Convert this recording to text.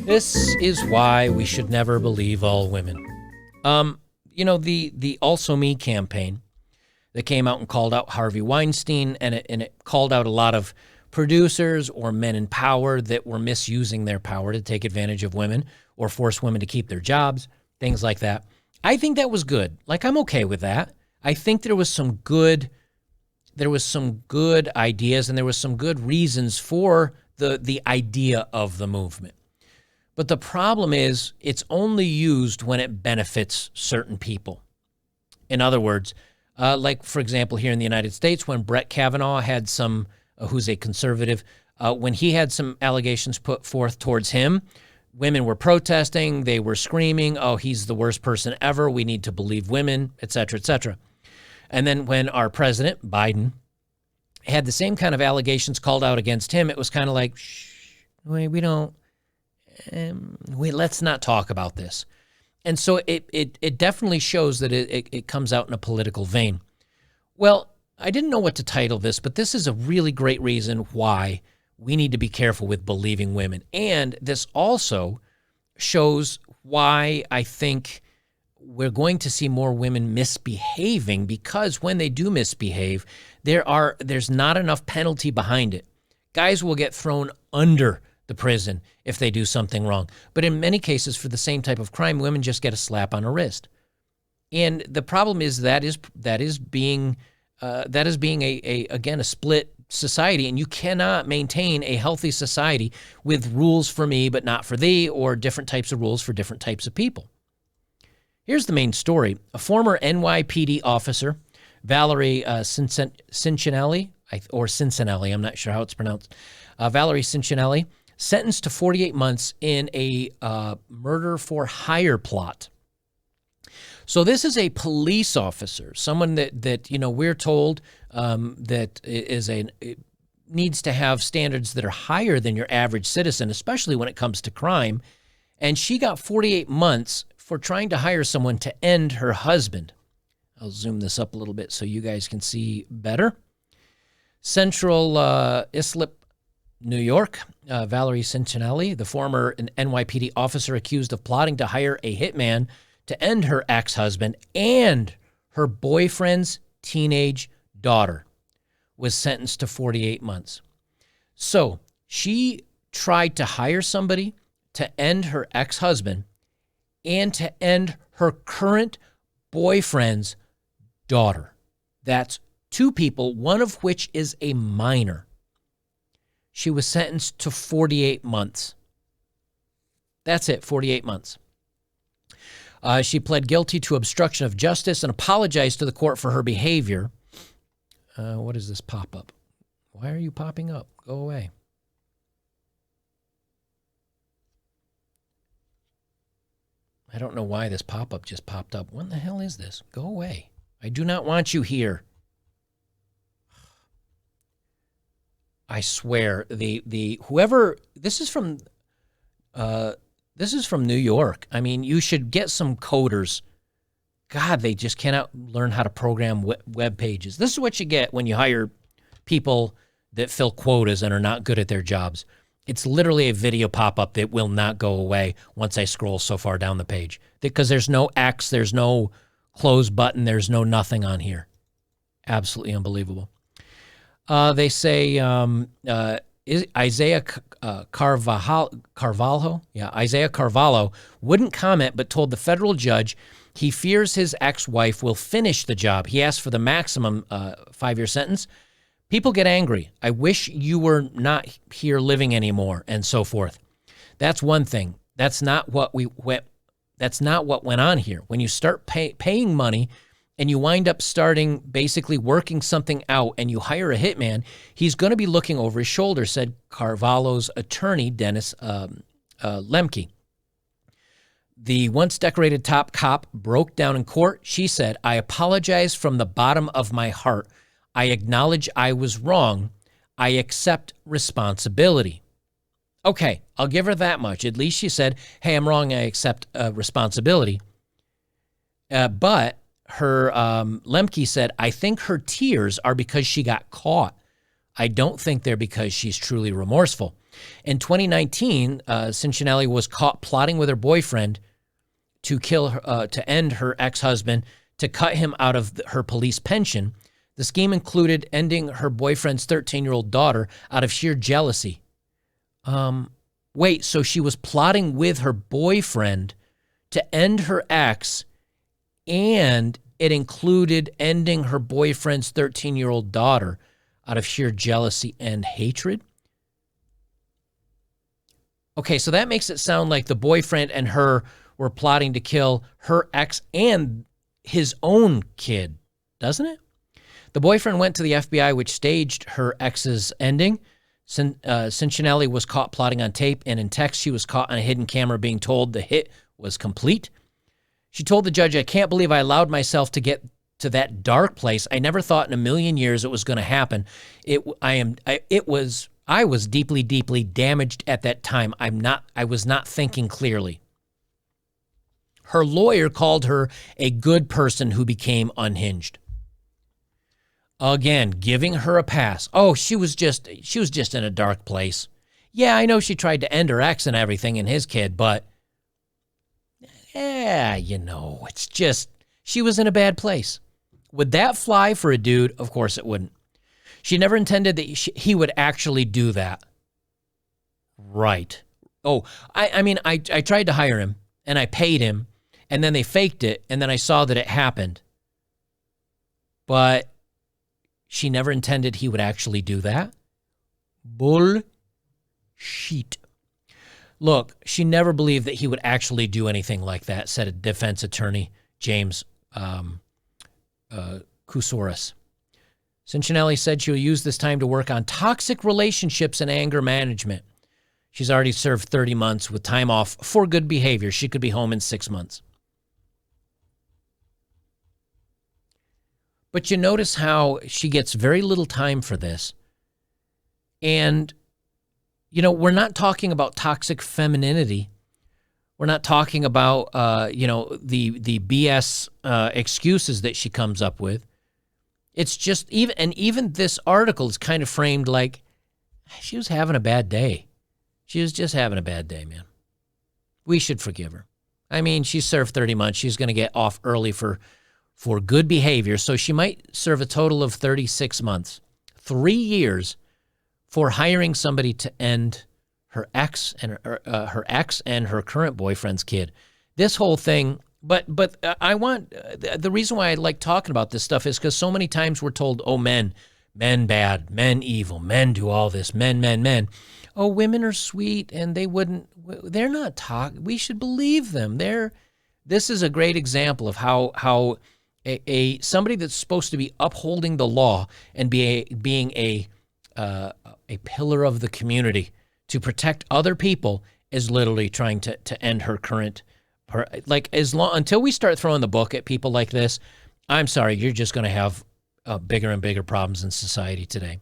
This is why we should never believe all women. The Also Me campaign that came out and called out Harvey Weinstein, and it called out a lot of producers or men in power that were misusing their power to take advantage of women or force women to keep their jobs, things like that. I think that was good. Like, I'm okay with that. I think there was some good ideas and there was some good reasons for the idea of the movement. But the problem is it's only used when it benefits certain people. In other words, like, for example, here in the United States, when Brett Kavanaugh had who's a conservative, when he had some allegations put forth towards him, women were protesting, they were screaming, oh, he's the worst person ever, we need to believe women, et cetera, et cetera. And then when our president, Biden, had the same kind of allegations called out against him, it was kind of like, let's not talk about this. And so it definitely shows that it comes out in a political vein. Well, I didn't know what to title this, but this is a really great reason why we need to be careful with believing women. And this also shows why I think we're going to see more women misbehaving, because when they do misbehave, there's not enough penalty behind it. Guys will get thrown under the prison if they do something wrong. But in many cases, for the same type of crime, women just get a slap on the wrist. And the problem is that is being a split society, and you cannot maintain a healthy society with rules for me but not for thee, or different types of rules for different types of people. Here's the main story. A former NYPD officer, Valerie Cincinelli, I'm not sure how it's pronounced, Valerie Cincinelli, sentenced to 48 months in a murder for hire plot. So this is a police officer, someone that we're told needs to have standards that are higher than your average citizen, especially when it comes to crime. And she got 48 months for trying to hire someone to end her husband. I'll zoom this up a little bit so you guys can see better. Central Islip, New York, Valerie Cincinelli, the former NYPD officer accused of plotting to hire a hitman to end her ex-husband and her boyfriend's teenage daughter, was sentenced to 48 months. So she tried to hire somebody to end her ex-husband and to end her current boyfriend's daughter. That's two people, one of which is a minor. She was sentenced to 48 months. That's it, 48 months. She pled guilty to obstruction of justice and apologized to the court for her behavior. What is this pop-up? Why are you popping up? Go away. I don't know why this pop-up just popped up. What the hell is this? Go away. I do not want you here. I swear, this is from New York. I mean, you should get some coders. God, they just cannot learn how to program web pages. This is what you get when you hire people that fill quotas and are not good at their jobs. It's literally a video pop-up that will not go away once I scroll so far down the page, because there's no X, there's no close button, there's no nothing on here. Absolutely unbelievable. They say Isaiah Carvalho, Isaiah Carvalho wouldn't comment, but told the federal judge he fears his ex-wife will finish the job. He asked for the maximum 5-year sentence. People get angry. I wish you were not here living anymore, and so forth. That's one thing. That's not what went on here. When you start paying money and you wind up basically working something out, and you hire a hitman, he's going to be looking over his shoulder, said Carvalho's attorney, Dennis Lemke. The once decorated top cop broke down in court. She said, "I apologize from the bottom of my heart. I acknowledge I was wrong. I accept responsibility." Okay, I'll give her that much. At least she said, hey, I'm wrong. I accept responsibility. But her Lemke said, I think her tears are because she got caught. I don't think they're because she's truly remorseful. In 2019, Cincinnati was caught plotting with her boyfriend to kill her, to end her ex-husband, to cut him out of her police pension. The scheme included ending her boyfriend's 13-year-old daughter out of sheer jealousy. Wait, so she was plotting with her boyfriend to end her ex, and it included ending her boyfriend's 13-year-old daughter out of sheer jealousy and hatred? Okay, so that makes it sound like the boyfriend and her were plotting to kill her ex and his own kid, doesn't it? The boyfriend went to the FBI, which staged her ex's ending. Cincinnati was caught plotting on tape, and in text, she was caught on a hidden camera being told the hit was complete. She told the judge, "I can't believe I allowed myself to get to that dark place. I never thought in a million years it was going to happen. I was deeply, deeply damaged at that time. I was not thinking clearly." Her lawyer called her a good person who became unhinged. Again, giving her a pass. Oh, she was just in a dark place. Yeah, I know she tried to end her ex and everything and his kid, but it's just, she was in a bad place. Would that fly for a dude? Of course it wouldn't. She never intended that he would actually do that. Right. Oh, I tried to hire him, and I paid him, and then they faked it, and then I saw that it happened. But she never intended he would actually do that? Bullshit. Look, she never believed that he would actually do anything like that, said a defense attorney, James Kousouris. Cincinnati said she will use this time to work on toxic relationships and anger management. She's already served 30 months with time off for good behavior. She could be home in 6 months. But you notice how she gets very little time for this. And, we're not talking about toxic femininity. We're not talking about, the BS excuses that she comes up with. It's just, even this article is kind of framed like she was having a bad day. She was just having a bad day, man. We should forgive her. I mean, she served 30 months. She's going to get off early for good behavior, so she might serve a total of 36 months, 3 years, for hiring somebody to end her ex and her current boyfriend's kid. This whole thing, but I want, the reason why I like talking about this stuff is because so many times we're told, oh, men bad, men evil, men do all this, men. Oh, women are sweet and they're not we should believe them. This is a great example of how somebody that's supposed to be upholding the law and being a pillar of the community to protect other people is literally trying to end her current. Until we start throwing the book at people like this, I'm sorry, you're just going to have bigger and bigger problems in society today.